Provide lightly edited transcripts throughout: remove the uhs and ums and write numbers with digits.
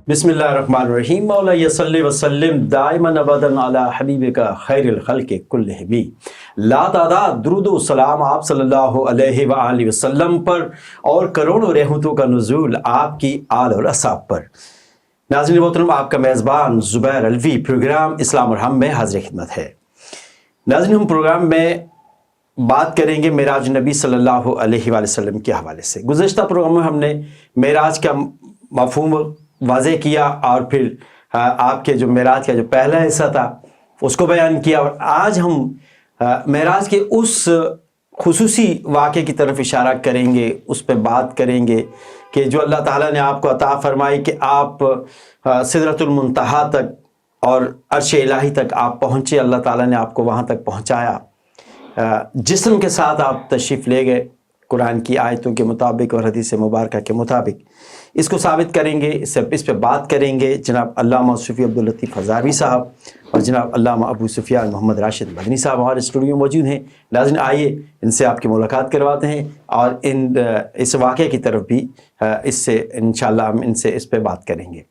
بسم اللہ الرحمن الرحیم مولا صلی وسلم دائما ابدا علی حبیبک خیر الخلق کلہم لا تعداد درود و سلام آپ صلی اللہ علیہ وآلہ وسلم پر اور کروڑوں رحمتوں کا نزول آپ کی آل اور اصحاب پر۔ ناظرین محترم، آپ کا میزبان زبیر الوی پروگرام اسلام اور ہم میں حاضر خدمت ہے۔ ناظرین، ہم پروگرام میں بات کریں گے معراج نبی صلی اللہ علیہ وآلہ وسلم کے حوالے سے۔ گزشتہ پروگرام میں ہم نے معراج کا مفہوم واضح کیا اور پھر آپ کے جو معراج کا جو پہلا حصہ تھا اس کو بیان کیا، اور آج ہم معراج کے اس خصوصی واقعے کی طرف اشارہ کریں گے، اس پہ بات کریں گے کہ جو اللہ تعالیٰ نے آپ کو عطا فرمائی کہ آپ سدرۃ المنتہا تک اور عرش الہی تک آپ پہنچے۔ اللہ تعالیٰ نے آپ کو وہاں تک پہنچایا، جسم کے ساتھ آپ تشریف لے گئے قرآن کی آیتوں کے مطابق اور حدیث مبارکہ کے مطابق۔ اس کو ثابت کریں گے، اس پہ بات کریں گے جناب علامہ صوفی عبداللطیف ہزاروی صاحب اور جناب علامہ ابو سفیان محمد راشد مدنی صاحب ہمارے اسٹوڈیو میں موجود ہیں۔ ناظرین، آئیے ان سے آپ کی ملاقات کرواتے ہیں اور اس واقعے کی طرف بھی اس سے انشاءاللہ ہم ان سے اس پہ بات کریں گے۔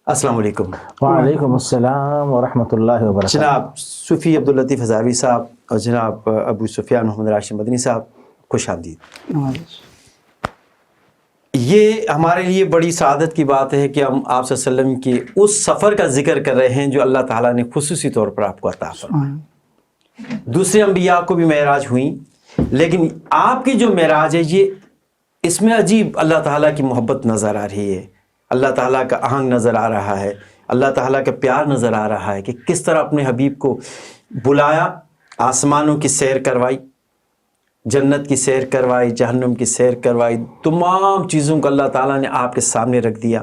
السلام علیکم۔ وعلیکم السلام ورحمۃ اللہ وبرکاتہ۔ جناب صوفی عبداللطیف ہزاروی صاحب اور جناب ابو سفیان محمد راشد مدنی صاحب، خوش آمدید۔ یہ ہمارے لیے بڑی سعادت کی بات ہے کہ ہم آپ صلی اللہ علیہ وسلم کی اس سفر کا ذکر کر رہے ہیں جو اللہ تعالیٰ نے خصوصی طور پر آپ کو عطا فرمایا۔ دوسرے انبیاء کو بھی معراج ہوئی، لیکن آپ کی جو معراج ہے یہ اس میں عجیب اللہ تعالیٰ کی محبت نظر آ رہی ہے، اللہ تعالیٰ کا آہنگ نظر آ رہا ہے، اللہ تعالیٰ کا پیار نظر آ رہا ہے کہ کس طرح اپنے حبیب کو بلایا، آسمانوں کی سیر کروائی، جنت کی سیر کروائی، جہنم کی سیر کروائی، تمام چیزوں کو اللہ تعالیٰ نے آپ کے سامنے رکھ دیا۔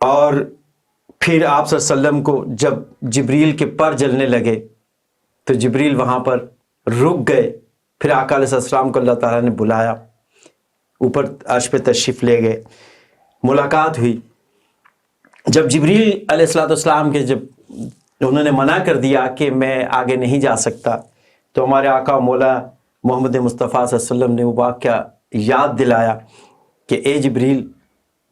اور پھر آپ صلی اللہ علیہ وسلم کو جب جبریل کے پر جلنے لگے تو جبریل وہاں پر رک گئے، پھر آقا علیہ السلام کو اللہ تعالیٰ نے بلایا، اوپر عرش پہ تشریف لے گئے، ملاقات ہوئی۔ جب جبریل علیہ السلام کے جب انہوں نے منع کر دیا کہ میں آگے نہیں جا سکتا، تو ہمارے آقا مولا محمد مصطفیٰ صلی اللہ علیہ وسلم نے وہ واقعہ یاد دلایا کہ اے جبریل،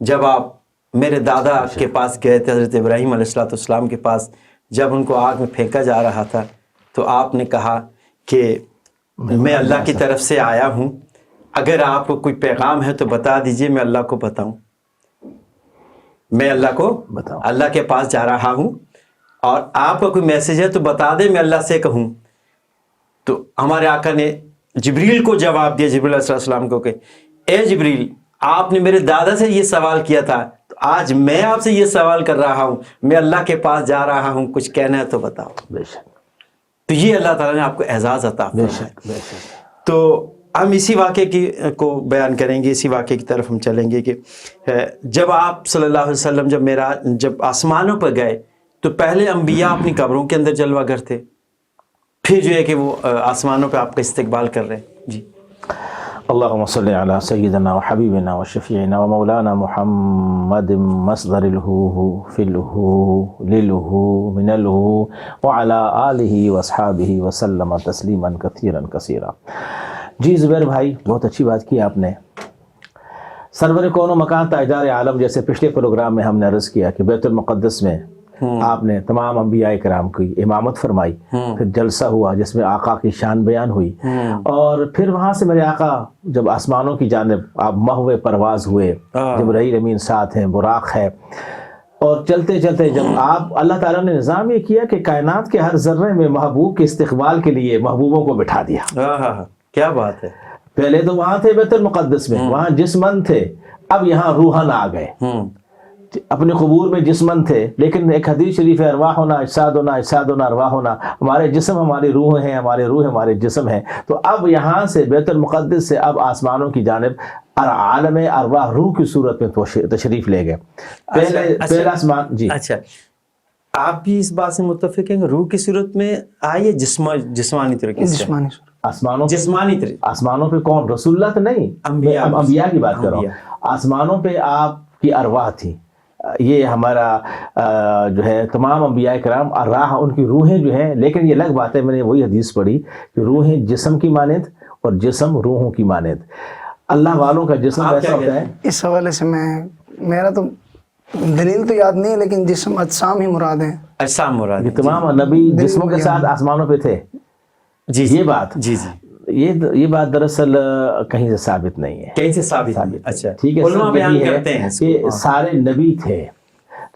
جب آپ میرے دادا کے پاس گئے تھے حضرت ابراہیم علیہ السلام کے پاس، جب ان کو آگ میں پھینکا جا رہا تھا تو آپ نے کہا کہ میں اللہ کی طرف سے آیا ہوں، اگر آپ کو کوئی پیغام ہے تو بتا دیجئے، میں اللہ کو بتاؤں، میں اللہ کو اللہ کے پاس جا رہا ہوں، اور آپ کا کوئی میسج ہے تو بتا دے، میں اللہ سے کہوں۔ تو ہمارے آقا نے جبریل کو جواب دیا، جبریل علیہ السلام کو، کہ اے جبریل، آپ نے میرے دادا سے یہ سوال کیا تھا، تو آج میں آپ سے یہ سوال کر رہا ہوں، میں اللہ کے پاس جا رہا ہوں، کچھ کہنا ہے تو بتاؤ۔ بے شک۔ تو یہ اللہ تعالیٰ نے آپ کو اعزاز عطا بے فرمایا۔ شک بے شک۔ تو ہم اسی واقعے کو بیان کریں گے، اسی واقعے کی طرف ہم چلیں گے کہ جب آپ صلی اللہ علیہ وسلم جب آسمانوں پر گئے تو پہلے انبیاء اپنی قبروں کے اندر جلوہ گر تھے، پھر جو ہے کہ وہ آسمانوں پہ آپ کا استقبال کر رہے ہیں۔ جی اللہم صلی علی سیدنا و حبیبنا و شفیعنا و مولانا محمد مصدر الہو فی الہو للہو من الہو وعلی آلہ و اصحابہ وسلم تسلیما کثیرا کثیرا۔ جی زبیر بھائی، بہت اچھی بات کی آپ نے۔ سرور کون و مکان تاجدار عالم، جیسے پچھلے پروگرام میں ہم نے عرض کیا کہ بیت المقدس میں آپ نے تمام انبیاء کرام کی امامت فرمائی، پھر جلسہ ہوا جس میں آقا کی شان بیان ہوئی، اور پھر وہاں سے میرے آقا جب آسمانوں کی جانب آپ محو پرواز ہوئے، جبرائیل امین ساتھ ہیں، براق ہے، اور چلتے چلتے جب آپ اللہ تعالیٰ نے نظام یہ کیا کہ کائنات کے ہر ذرے میں محبوب کے استقبال کے لیے محبوبوں کو بٹھا دیا۔ کیا بات ہے۔ پہلے تو وہاں تھے بیت المقدس میں، وہاں جسمن تھے، اب یہاں روحن آ گئے۔ اپنے قبور میں جسمن تھے، لیکن ایک حدیث شریف ہے، ارواحنا اجسادنا اجسادنا ارواحنا، ہمارے جسم ہماری روح ہیں، ہمارے روح ہمارے جسم ہیں۔ تو اب یہاں سے بیت المقدس سے اب آسمانوں کی جانب عالم ارواح روح کی صورت میں تشریف لے گئے۔ پہلا آسمان۔ جی اچھا، آپ بھی اس بات سے متفق ہیں کہ روح کی صورت میں آئیے جسمانی طریقے سے؟ آسمانوں پہ کون؟ رسول اللہ تو نہیں، انبیاء کی بات کر رہا ہوں۔ آسمانوں پہ آپ کی ارواح تھی، یہ ہمارا جو ہے تمام انبیاء کرام ارواح ان کی روحیں جو ہیں، لیکن یہ الگ بات ہے، میں نے وہی حدیث پڑھی کہ روحیں جسم کی مانند اور جسم روحوں کی مانند۔ اللہ والوں کا جسم ایسا ہوتا ہے۔ اس حوالے سے میرا تو دلیل تو یاد نہیں ہے لیکن جسم اجسام ہی مراد ہیں. اجسام مراد یہ تمام نبی جسموں کے ساتھ آسمانوں پہ تھے. جی یہ بات جی جی یہ بات دراصل کہیں سے ثابت نہیں ہے. کہیں سے ثابت نہیں. اچھا ٹھیک ہے. علماء بیان یہی ہے کرتے ہیں کہ سارے نبی تھے،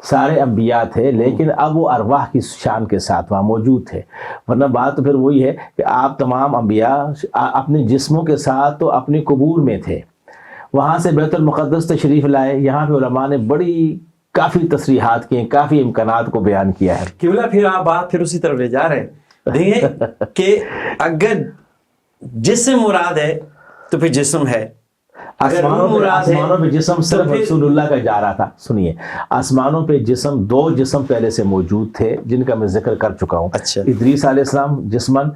سارے انبیاء تھے، لیکن اب وہ ارواح کی شان کے ساتھ وہاں موجود تھے. ورنہ بات تو پھر وہی ہے کہ آپ تمام انبیاء اپنے جسموں کے ساتھ تو اپنے قبور میں تھے، وہاں سے بیت المقدس تشریف لائے. یہاں پہ علماء نے بڑی کافی تصریحات کی ہیں، کافی امکانات کو بیان کیا ہے. قبلہ پھر آپ بات پھر اسی طرف لے جا رہے ہیں. دیکھیں کہ اگر جسم مراد ہے تو پھر جسم ہے، اگر روح مراد ہے آسمانوں پہ جسم صرف رسول اللہ کا جا رہا تھا. سنیے، آسمانوں پہ جسم، 2 جسم پہلے سے موجود تھے جن کا میں ذکر کر چکا ہوں. اچھا. ادریس علیہ السلام جسمن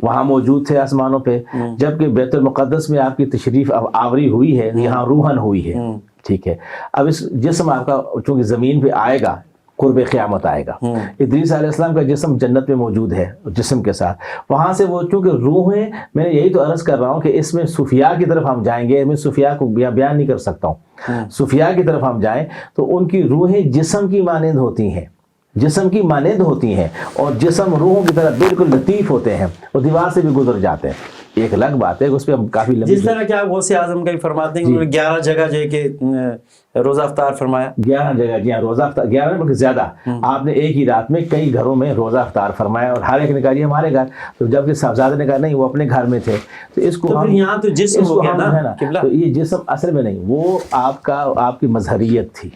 وہاں موجود تھے آسمانوں پہ، جبکہ بیت المقدس میں آپ کی تشریف اب آوری ہوئی ہے، یہاں روحن ہوئی ہے. ٹھیک ہے. اب اس جسم آپ کا چونکہ زمین پہ آئے گا، قرب قیامت آئے گا. ادریس علیہ السلام کا جسم جنت میں موجود ہے جسم کے ساتھ. وہاں سے وہ چونکہ روح ہیں، میں نے یہی تو عرض کر رہا ہوں کہ اس میں صوفیاء کی طرف ہم جائیں گے، میں صوفیاء کو بیان نہیں کر سکتا ہوں. صوفیاء کی طرف ہم جائیں تو ان کی روحیں جسم کی مانند ہوتی ہیں، جسم کی مانند ہوتی ہیں، اور جسم روحوں کی طرح بالکل لطیف ہوتے ہیں، وہ دیوار سے بھی گزر جاتے ہیں. ایک الگ بات ہے، اس پہ ہم کافی لمبی. جس طرح کہ آپ غوث اعظم کا بھی فرماتے ہیں کہ انہوں نے 11 جگہ جو ہے کہ روزہ افطار فرمایا. 11 جگہ، جی ہاں، روزہ افطار 11 بلکہ زیادہ. آپ نے ایک ہی رات میں کئی گھروں میں روزہ افطار فرمایا، اور ہر ایک نے کہا یہ ہمارے گھر، تو جبکہ صاحبزادے نے کہا نہیں وہ اپنے گھر میں تھے. تو اس کو پھر یہاں تو جسم ہو گیا نا قبلہ. تو یہ جسم اصل میں نہیں، وہ آپ کی مظہریت تھی،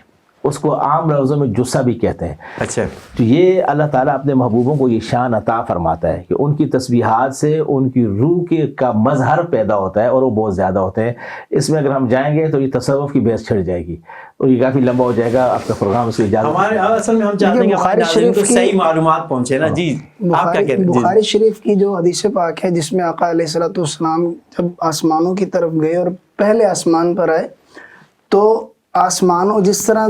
اس کو عام لفظوں میں جسہ بھی کہتے ہیں. اچھا. تو یہ اللہ تعالیٰ اپنے محبوبوں کو یہ شان عطا فرماتا ہے کہ ان کی تسبیحات سے ان کی روح کا مظہر پیدا ہوتا ہے، اور وہ بہت زیادہ ہوتے ہیں. اس میں اگر ہم جائیں گے تو یہ تصوف کی بحث چھڑ جائے گی، اور یہ کافی لمبا ہو جائے گا. آپ کا پروگرام اس کی اجازت ہمارے اصل میں ہم چاہتے ہیں کہ بخاری ناظرین کو شریف صحیح معلومات پہنچے نا. جی آپ کیا کہتے ہیں؟ بخاری شریف کی جو حدیث پاک ہے جس میں آقا علیہ الصلوۃ والسلام جب آسمانوں کی طرف گئے اور پہلے آسمان پر آئے، تو آسمانوں جس طرح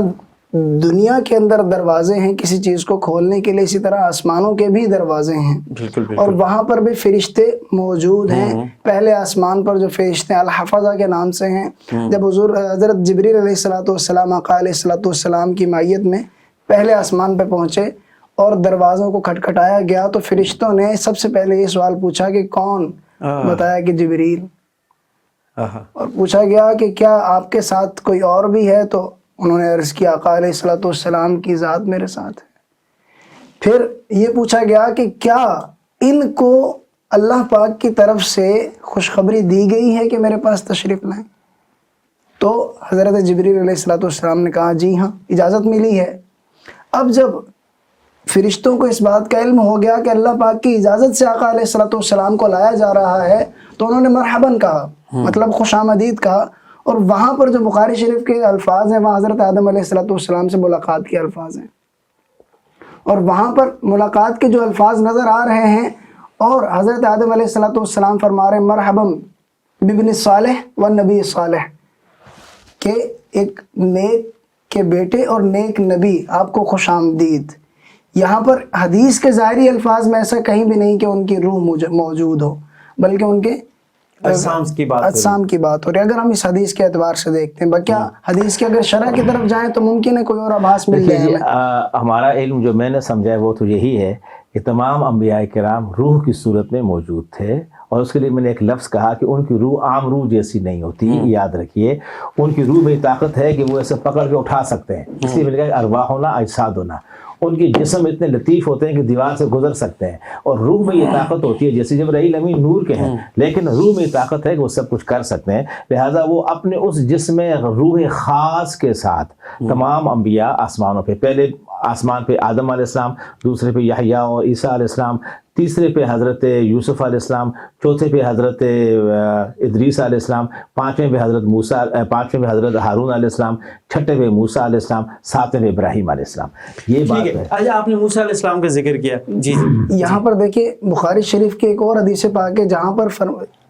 دنیا کے اندر دروازے ہیں کسی چیز کو کھولنے کے لیے، اسی طرح آسمانوں کے بھی دروازے ہیں. بالکل بالکل. اور وہاں پر بھی فرشتے موجود ہیں. پہلے آسمان پر جو فرشتے الحفظہ کے نام سے ہیں، جب حضرت جبریل علیہ الصلوۃ والسلام آقا علیہ الصلوۃ والسلام کی معیت میں پہلے آسمان پہ پہنچے اور دروازوں کو کھٹکھٹایا گیا، تو فرشتوں نے سب سے پہلے یہ سوال پوچھا کہ کون؟ بتایا کہ جبریل. اور پوچھا گیا کہ کیا آپ کے ساتھ کوئی اور بھی ہے؟ تو انہوں نے عرض کیا آقا علیہ الصلوۃ والسلام کی ذات میرے ساتھ ہے. پھر یہ پوچھا گیا کہ کیا ان کو اللہ پاک کی طرف سے خوشخبری دی گئی ہے کہ میرے پاس تشریف لائیں؟ تو حضرت جبریل علیہ الصلوۃ والسلام نے کہا جی ہاں، اجازت ملی ہے. اب جب فرشتوں کو اس بات کا علم ہو گیا کہ اللہ پاک کی اجازت سے آقا علیہ الصلوۃ والسلام کو لایا جا رہا ہے، تو انہوں نے مرحباً کہا، مطلب خوش آمدید کہا. اور وہاں پر جو بخاری شریف کے الفاظ ہیں، وہاں حضرت آدم علیہ الصلوۃ والسلام سے ملاقات کے الفاظ ہیں، اور وہاں پر ملاقات کے جو الفاظ نظر آ رہے ہیں، اور حضرت آدم علیہ الصلوۃ والسلام فرما رہے ہیں مرحباً بابن صالح والنبی صالح، کہ ایک نیک کے بیٹے اور نیک نبی، آپ کو خوش آمدید. یہاں پر حدیث کے ظاہری الفاظ میں ایسا کہیں بھی نہیں کہ ان کی روح موجود ہو، بلکہ ان کے اجسام کی بات ہو رہی ہے. اگر ہم اس حدیث کے اعتبار سے دیکھتے ہیں، کیا حدیث کے اگر شرح کی طرف جائیں تو ممکن ہے کوئی اور آبھاس مل جائے ہمیں. ہمارا علم جو میں نے سمجھا ہے وہ تو یہی ہے کہ تمام انبیاء کرام روح کی صورت میں موجود تھے، اور اس کے لیے میں نے ایک لفظ کہا کہ ان کی روح عام روح جیسی نہیں ہوتی. یاد رکھیے، ان کی روح میں طاقت ہے کہ وہ ایسے پکڑ کے اٹھا سکتے ہیں، اس لیے میں نے کہا ارواح ہونا اجساد ہونا. ان کے جسم اتنے لطیف ہوتے ہیں کہ دیوار سے گزر سکتے ہیں، اور روح میں یہ طاقت ہوتی ہے جیسے جبرائیل امین نور کے ہیں، لیکن روح میں یہ طاقت ہے کہ وہ سب کچھ کر سکتے ہیں. لہٰذا وہ اپنے اس جسم روح خاص کے ساتھ تمام انبیاء آسمانوں پہ، پہلے آسمان پہ آدم علیہ السلام، دوسرے پہ یحییٰ اور عیسیٰ علیہ السلام، تیسرے پہ حضرت یوسف علیہ السلام، چوتھے پہ حضرت ادریس علیہ السلام، پانچویں پہ حضرت ہارون علیہ السلام، چھٹے پہ موسیٰ علیہ السلام، ساتویں پہ ابراہیم علیہ السلام. یہ بات ہے. اچھا، آپ نے موسیٰ علیہ السلام کا ذکر کیا. جی یہاں پر دیکھیے بخاری شریف کی ایک اور حدیث پاک ہے جہاں پر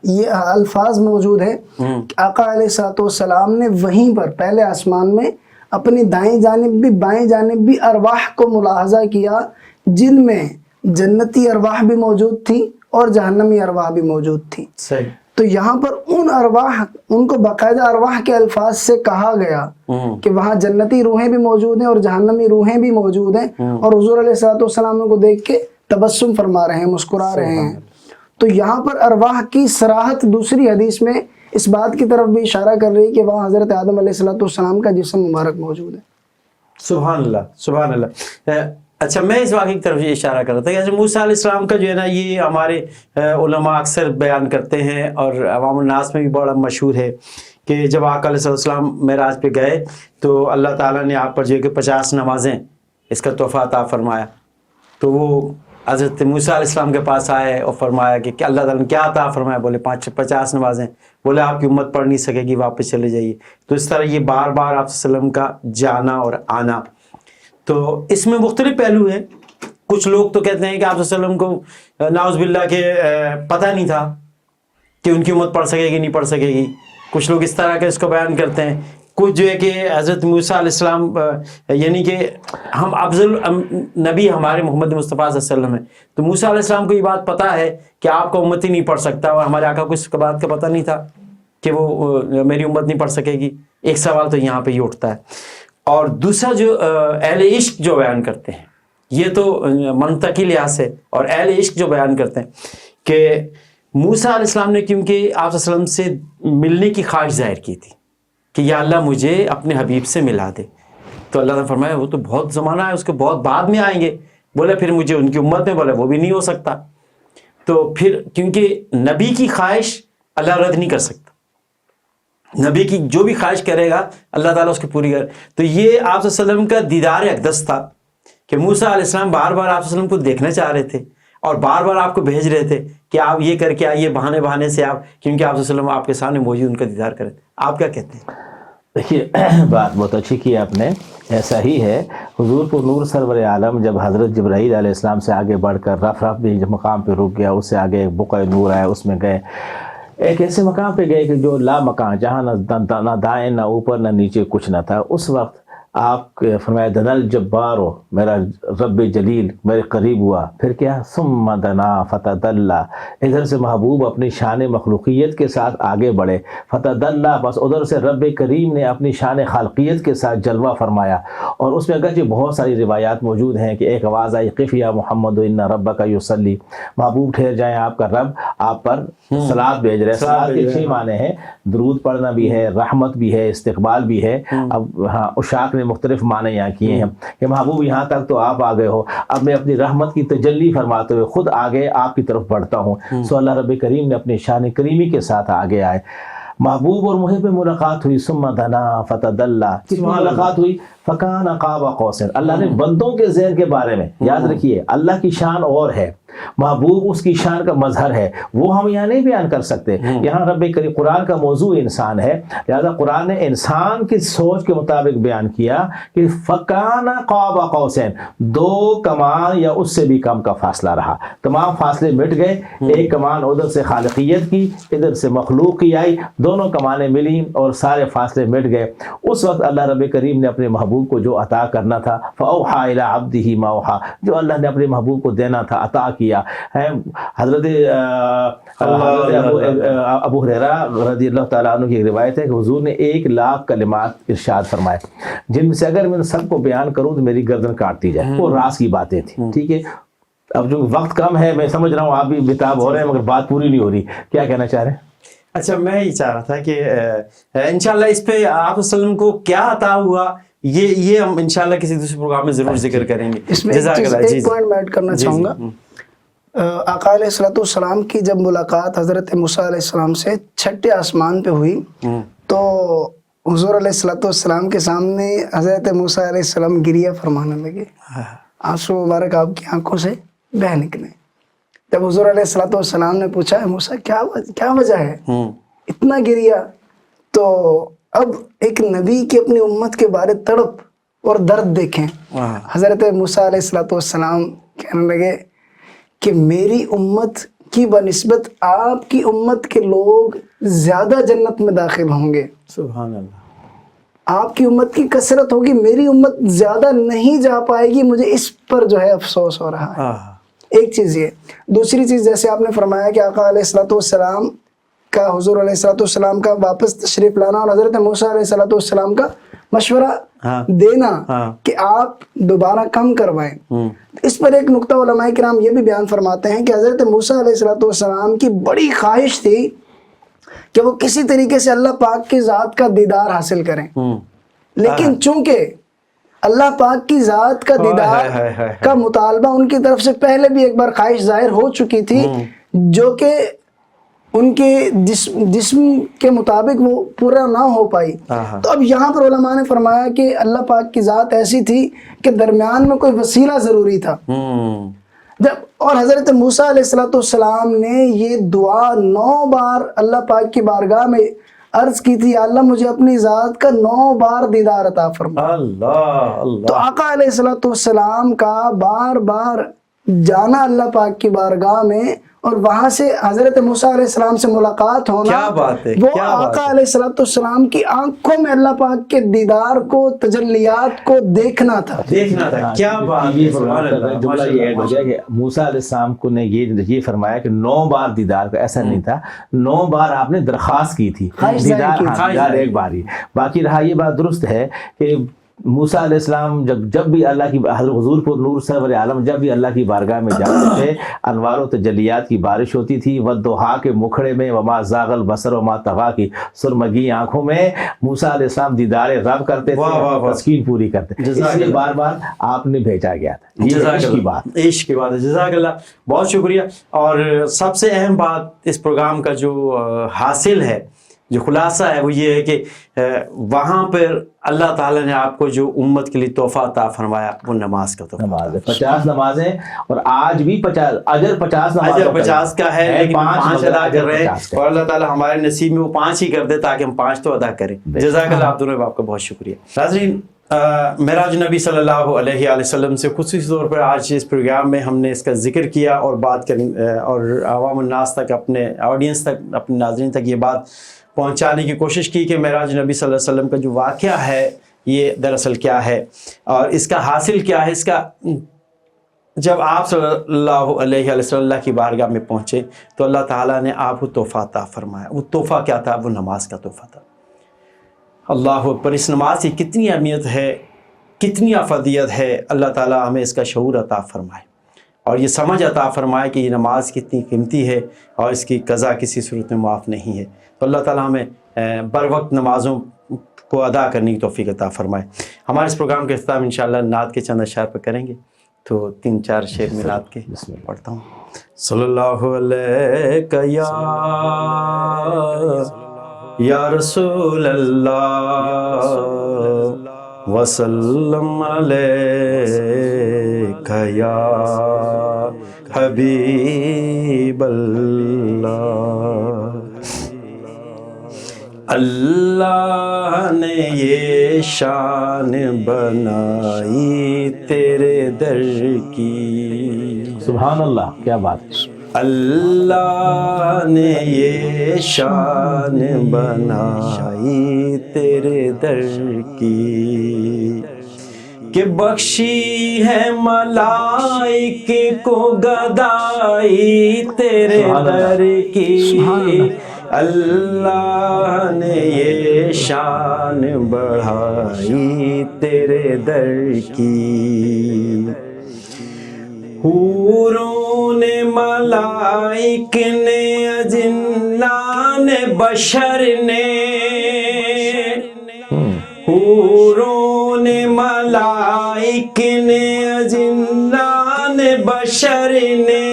یہ الفاظ موجود ہے کہ آقا علیہ الصلوۃ والسلام نے وہیں پر پہلے آسمان میں اپنی دائیں جانب بھی بائیں جانب بھی ارواح کو ملاحظہ کیا، جن میں جنتی ارواح بھی موجود تھی اور جہنمی ارواح بھی موجود تھی. صحیح. تو یہاں پر ان ارواح، ان کو باقاعدہ ارواح کے الفاظ سے کہا گیا کہ وہاں جنتی روحیں بھی موجود ہیں اور جہنمی روحیں بھی موجود ہیں، اور حضور علیہ الصلوۃ والسلام ان کو دیکھ کے تبسم فرما رہے ہیں، مسکرا رہے ہیں۔ تو یہاں پر ارواح کی صراحت دوسری حدیث میں اس بات کی طرف بھی اشارہ کر رہی ہے کہ وہاں حضرت آدم علیہ الصلوۃ والسلام کا جسم مبارک موجود ہے۔ سبحان اللہ، سبحان اللہ۔ اچھا، میں اس واقعے کی طرف یہ اشارہ کر رہا تھا کہ موسیٰ علیہ السلام کا جو ہے نا، یہ ہمارے علماء اکثر بیان کرتے ہیں اور عوام الناس میں بھی بڑا مشہور ہے کہ جب آقا علیہ السلام معراج پہ گئے تو اللہ تعالیٰ نے آپ پر جو ہے کہ 50 نمازیں اس کا تحفہ عطا فرمایا۔ تو وہ حضرت موسیٰ علیہ السلام کے پاس آئے اور فرمایا کہ اللہ تعالیٰ نے کیا عطا فرمایا؟ بولے 50 نمازیں۔ بولے آپ کی امت پڑھ نہیں سکے گی، واپس چلے جائیے۔ تو اس طرح یہ بار بار آپ صلی اللہ علیہ وسلم کا جانا اور آنا، تو اس میں مختلف پہلو ہیں۔ کچھ لوگ تو کہتے ہیں کہ آپ صلی اللہ علیہ وسلم کو نعوذ باللہ کے پتہ نہیں تھا کہ ان کی امت پڑھ سکے گی نہیں پڑھ سکے گی، کچھ لوگ اس طرح کے اس کو بیان کرتے ہیں۔ کچھ جو ہے کہ حضرت موسیٰ علیہ السلام یعنی کہ ہم افضل نبی ہمارے محمد مصطفیٰ صلی اللہ علیہ وسلم ہیں، تو موسیٰ علیہ السلام کو یہ بات پتہ ہے کہ آپ کا امت ہی نہیں پڑھ سکتا، اور ہمارے آقا کو اس بات کا پتہ نہیں تھا کہ وہ میری امت نہیں پڑھ سکے گی۔ ایک سوال تو یہاں پہ یہ اٹھتا ہے۔ اور دوسرا جو اہل عشق جو بیان کرتے ہیں، یہ تو منطقی لحاظ سے، اور اہل عشق جو بیان کرتے ہیں کہ موسیٰ علیہ السلام نے کیونکہ آپ صلی اللہ علیہ وسلم سے ملنے کی خواہش ظاہر کی تھی کہ یا اللہ مجھے اپنے حبیب سے ملا دے، تو اللہ نے فرمایا وہ تو بہت زمانہ ہے، اس کے بہت بعد میں آئیں گے۔ بولے پھر مجھے ان کی امت میں، بولے وہ بھی نہیں ہو سکتا۔ تو پھر کیونکہ نبی کی خواہش اللہ رد نہیں کر سکتا، نبی کی جو بھی خواہش کرے گا اللہ تعالیٰ اس کی پوری کرے۔ تو یہ آپ صلی اللہ علیہ وسلم کا دیدار اقدس تھا کہ موسیٰ علیہ السلام بار بار آپ صلی اللہ علیہ وسلم کو دیکھنا چاہ رہے تھے اور بار بار آپ کو بھیج رہے تھے کہ آپ یہ کر کے آئیے، بہانے سے آپ، کیونکہ آپ صلی اللہ علیہ وسلم آپ کے سامنے موجود، ان کا دیدار کریں۔ آپ کیا کہتے ہیں؟ دیکھیے، بات بہت اچھی کی آپ نے، ایسا ہی ہے۔ حضور کو نور سرور عالم جب حضرت جبرائیل علیہ السلام سے آگے بڑھ کر رف بھی جب مقام پہ رک گیا، اس سے آگے ایک بقعہ نور آیا، اس میں گئے، ایک ایسے مقام پہ گئے کہ جو لا مکان، جہاں نہ دائیں نہ اوپر نہ نیچے کچھ نہ تھا۔ اس وقت آپ فرمایا دنا الجبار، میرا رب جلیل میرے قریب ہوا، پھر کیا ثم دنا فتدلی، ادھر سے محبوب اپنی شان مخلوقیت کے ساتھ آگے بڑھے، فتدلی، بس ادھر سے رب کریم نے اپنی شان خالقیت کے ساتھ جلوہ فرمایا۔ اور اس میں اگرچہ بہت ساری روایات موجود ہیں کہ ایک آواز آئی قف یا محمد ان ربک یصلی، محبوب ٹھہر جائیں، آپ کا رب آپ پر صلوات بھیج رہے ہیں۔ صلوات کے 6 معنی ہیں، درود پڑھنا بھی ہے، رحمت بھی ہے، استقبال بھی ہے۔ اب ہاں اشاق نے مختلف معنی یہاں کیے ہیں کہ محبوب یہاں تک تو آپ آگئے ہو، اب میں اپنی رحمت کی تجلی فرماتے ہوئے خود آگے آپ کی طرف بڑھتا ہوں۔ سو اللہ رب کریم نے اپنی شان کریمی کے ساتھ آگے آئے۔ محبوب اور محب میں ملاقات ہوئی، ثم دنا فتدلی، کس ملاقات ہوئی؟ فکان قاب قوسین۔ اللہ نے بندوں کے ذہن کے بارے میں یاد رکھیے، اللہ کی شان اور ہے، محبوب اس کی شان کا مظہر ہے، وہ ہم یہاں نہیں بیان کر سکتے۔ یہاں رب کریم، قرآن کا موضوع انسان ہے، لہذا قرآن نے انسان کی سوچ کے مطابق بیان کیا کہ فکان قاب قوسین، 2 کمان یا اس سے بھی کم کا فاصلہ رہا، تمام فاصلے مٹ گئے۔ ایک کمان ادھر سے خالقیت کی، ادھر سے مخلوق کی آئی، دونوں کمانیں ملی اور سارے فاصلے مٹ گئے۔ اس وقت اللہ رب کریم نے اپنے محبوب کو جو عطا کرنا تھا، فأوحى إلى عبده ما أوحى، جو اللہ نے اپنے محبوب کو دینا تھا عطا کیا ہے۔ حضرت ابو ہریرہ رضی اللہ تعالیٰ عنہ کی ایک روایت ہے کہ حضور نے 1,00,000 کلمات ارشاد فرمائے، جن میں سے اگر میں سب کو بیان کروں تو میری گردن کاٹ دی جائے۔ وہ راز کی باتیں تھیں، ٹھیک ہے۔ اب جو وقت کم ہے، میں سمجھ رہا ہوں آپ بھی بتاب ہو رہے ہیں، مگر بات پوری نہیں ہو رہی، کیا کہنا چاہ رہے ہیں؟ اچھا، میں یہ چاہ رہا تھا کہ انشاءاللہ اس پہ آپ صلی اللہ علیہ وسلم کو کیا عطا ہوا، یہ ہم انشاءاللہ کسی دوسرے پروگرام میں ضرور ذکر کریں گے۔ اس میں ایک پوائنٹ میں ایڈ کرنا چاہوں گا۔ آقا علیہ الصلوۃ والسلام کی جب ملاقات حضرت موسیٰ علیہ السلام سے 6ٹھے آسمان پہ ہوئی، تو حضور علیہ الصلوۃ والسلام کے سامنے حضرت موسیٰ علیہ السلام گریہ فرمانے لگے، آنسو مبارک آپ کی آنکھوں سے بہہ نکلے۔ جب حضور علیہ الصلوۃ والسلام نے پوچھا موسیٰ کیا وجہ ہے اتنا گریہ، تو اب ایک نبی کی اپنی امت کے بارے تڑپ اور درد دیکھیں۔ حضرت موسیٰ علیہ الصلوۃ والسلام کہنے لگے کہ میری امت کی بنسبت آپ کی امت کے لوگ زیادہ جنت میں داخل ہوں گے، سبحان اللہ، آپ کی امت کی کثرت ہوگی، میری امت زیادہ نہیں جا پائے گی، مجھے اس پر جو ہے افسوس ہو رہا ہے۔ ایک چیز یہ، دوسری چیز جیسے آپ نے فرمایا کہ آقا علیہ الصلوۃ والسلام کا حضور علیہ السلام کا واپس تشریف لانا اور حضرت موسیٰ علیہ السلام کا مشورہ دینا کہ آپ دوبارہ کم کروائیں. اس پر ایک نقطہ علماء کرام یہ بھی بیان فرماتے ہیں کہ حضرت موسیٰ علیہ السلام کی بڑی خواہش تھی کہ وہ کسی طریقے سے اللہ پاک کی ذات کا دیدار حاصل کریں، لیکن چونکہ اللہ پاک کی ذات کا دیدار کا مطالبہ ان کی طرف سے پہلے بھی ایک بار خواہش ظاہر ہو چکی تھی جو کہ ان کے جسم کے مطابق وہ پورا نہ ہو پائی. تو اب یہاں پر علماء نے فرمایا کہ اللہ پاک کی ذات ایسی تھی کہ درمیان میں کوئی وسیلہ ضروری تھا. اور حضرت موسیٰ علیہ السلام نے یہ دعا 9 بار اللہ پاک کی بارگاہ میں عرض کی تھی، اللہ مجھے اپنی ذات کا 9 بار دیدار عطا فرما. تو آقا علیہ السلام کا بار بار جانا اللہ پاک کی بارگاہ میں اور وہاں سے حضرت موسیٰ علیہ السلام سے ملاقات ہونا، وہ آقا علیہ السلام کی آنکھوں میں اللہ پاک کے دیدار کو، تجلیات کو دیکھنا تھا. کیا بات ہے. جملہ یہ ایڈ ہو گیا کہ موسیٰ علیہ السلام کو نے یہ فرمایا کہ 9 بار دیدار کا، ایسا نہیں تھا 9 بار آپ نے درخواست کی تھی دیدار ایک بار ہی. باقی رہا یہ بات درست ہے کہ موسیٰ علیہ السلام جب بھی اللہ کی حضور پر نور سرور عالم جب بھی اللہ کی بارگاہ میں جاتے تھے، انوار و تجلیات کی بارش ہوتی تھی. والضحیٰ کے مکھڑے میں، وما زاغ البصر وما طغیٰ کی سرمگی آنکھوں میں موسیٰ علیہ السلام دیدار رب کرتے تھے، تسکین پوری کرتے. اس لیے بار بار آپ نے بھیجا گیا تھا. یہ عشق کی بات، عشق کی بات ہے. جزاک اللہ، بہت شکریہ. اور سب سے اہم بات اس پروگرام کا جو حاصل ہے، جو خلاصہ ہے، وہ یہ ہے کہ وہاں پر اللہ تعالیٰ نے آپ کو جو امت کے لیے تحفہ عطا فرمایا وہ نماز کا تحفہ. نماز ہے 50 نمازیں، اور آج بھی 50 اجر 50 کا ہے، لیکن 5 ادا کر رہے ہیں اور اللہ تعالیٰ ہمارے نصیب میں وہ 5 ہی کر دے تاکہ ہم 5 تو ادا کریں. جزاک اللہ. آپ دونوں آپ کا بہت شکریہ. ناظرین، معراج نبی صلی اللہ علیہ وسلم سے خصوصی طور پر آج اس پروگرام میں ہم نے اس کا ذکر کیا اور بات کریں اور عوام الناس تک، اپنے آڈینس تک، اپنے ناظرین تک یہ بات پہنچانے کی کوشش کی کہ معراج نبی صلی اللہ علیہ وسلم کا جو واقعہ ہے یہ دراصل کیا ہے اور اس کا حاصل کیا ہے. اس کا جب آپ صلی اللہ علیہ وسلم اللہ کی بارگاہ میں پہنچے تو اللہ تعالیٰ نے آپ کو تحفہ عطا فرمایا. وہ تحفہ کیا تھا؟ وہ نماز کا تحفہ تھا. اللہ اکبر. اس نماز کی کتنی اہمیت ہے، کتنی افضلیت ہے. اللہ تعالیٰ ہمیں اس کا شعور عطا فرمائے اور یہ سمجھ عطا فرمائے کہ یہ نماز کتنی قیمتی ہے اور اس کی قضا کسی صورت میں معاف نہیں ہے. تو اللہ تعالیٰ ہمیں بر وقت نمازوں کو ادا کرنے کی توفیق عطا فرمائے. ہمارے اس پروگرام کا اختتام انشاءاللہ نعت کے چند اشعار پر کریں گے. تو 3-4 شعر میں نعت کے پڑھتا ہوں. صلی اللہ علیہ یا رسول اللہ وسلم علیک یا حبیب اللہ. اللہ نے یہ شان بنائی تیرے در کی. سبحان اللہ، کیا بات ہے. اللہ نے یہ شان بنائی تیرے در کی کہ بخشی ہے ملائک کو گدائی تیرے در کی. اللہ نے یہ شان بڑھائی تیرے در کی. حوروں نے، ملائک نے، اجنان بشر نے، حوروں نے، ملائک نے، اجنان بشر نے،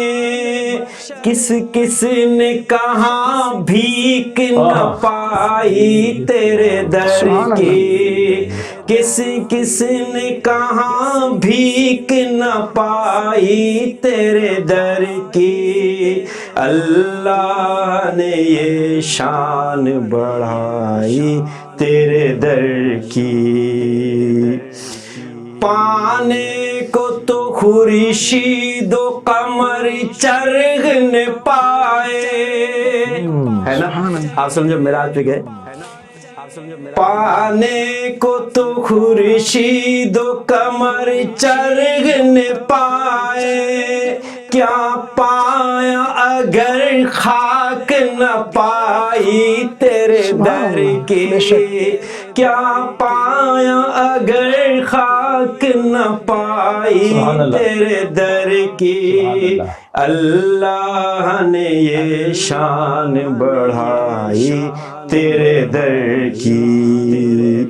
کس کس نے کہاں بھیک نہ پائی تیرے در کی. کس کس نے کہاں بھیک نہ پائی تیرے در کی. اللہ نے یہ شان بڑھائی تیرے در کی. پانے کو تو خورشید و قمر چرغ نے پائے، ہے نا؟ آپ سمجھو معراج پہ گئے. پانے کو تو خورشید و قمر چرغ نے پائے، کیا پایا اگر خاک نہ پائی تیرے در کی، کیا پایا اگر خاک نہ پائی تیرے در کی، اللہ نے یہ شان بڑھائی تیرے در کی،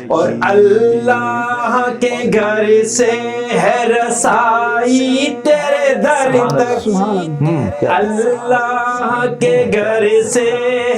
اور اللہ کے گھر سے ہے رسائی تیرے در تک، اللہ کے گھر سے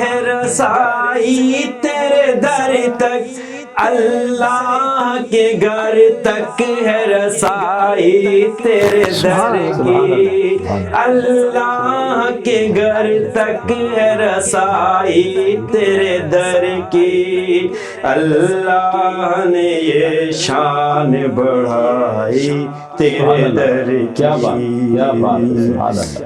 ہے رسائی تیرے در تک، اللہ کے گھر تک ہے رسائی تیرے در کی، اللہ کے گھر تک ہے رسائی تیرے در کی، اللہ نے یہ شان بڑھائی تیرے در کی،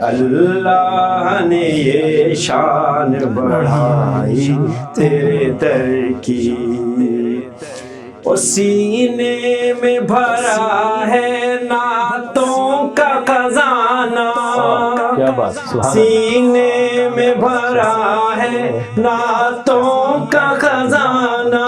اللہ نے یہ شان بڑھائی تیرے در کی، اور سینے میں بھرا ہے نعتوں کا خزانہ، سینے میں بھرا ہے نعتوں کا خزانہ،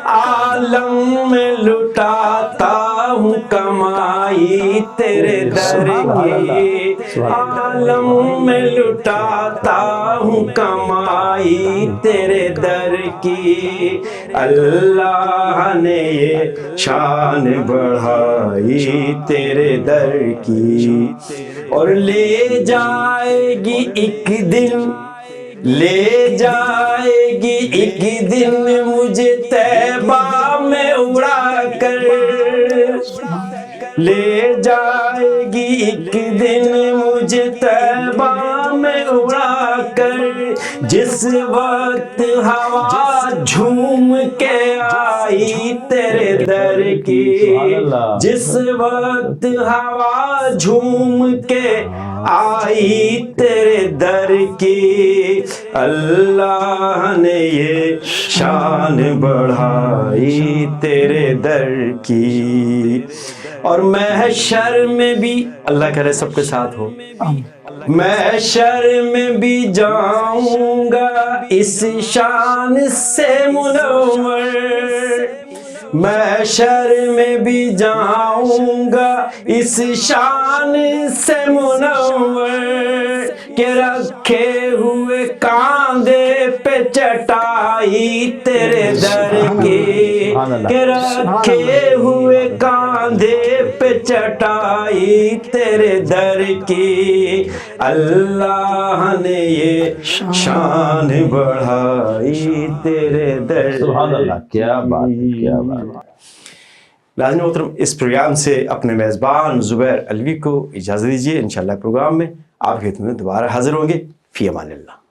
عالم میں لٹاتا ہوں کمائی تیرے در کی، عالم میں لٹاتا ہوں کمائی تیرے در کی، اللہ نے یہ شان بڑھائی تیرے در کی، اور لے جائے گی ایک دن، لے جائے گی ایک دن مجھے طیبہ میں اڑا کر، لے جائے گی ایک دن مجھے طیبہ میں اڑا کر، جس وقت ہوا جھوم کے آئی تیرے در کی، جس وقت ہوا جھوم کے آئی تیرے در کی، اللہ نے یہ شان بڑھائی تیرے در کی، اور محشر میں بھی اللہ کرے سب کے ساتھ ہو، محشر میں بھی جاؤں گا اس شان سے منور، محشر میں بھی جاؤں گا اس شان سے منور، کہ رکھے ہوئے کاندھے پہ چٹائی تیرے در کی، کہ رکھے ہوئے کاندھے پہ چٹائی تیرے در کی، اللہ نے یہ شان بڑھائی تیرے در کی۔ سبحان اللہ، کیا بات ہے، کیا بات ہے۔ ناظرین محترم، اس پروگرام سے اپنے میزبان زبیر علوی کو اجازت دیجیے، انشاءاللہ پروگرام میں آپ کی خدمت میں دوبارہ حاضر ہوں گے۔ فی امان اللہ۔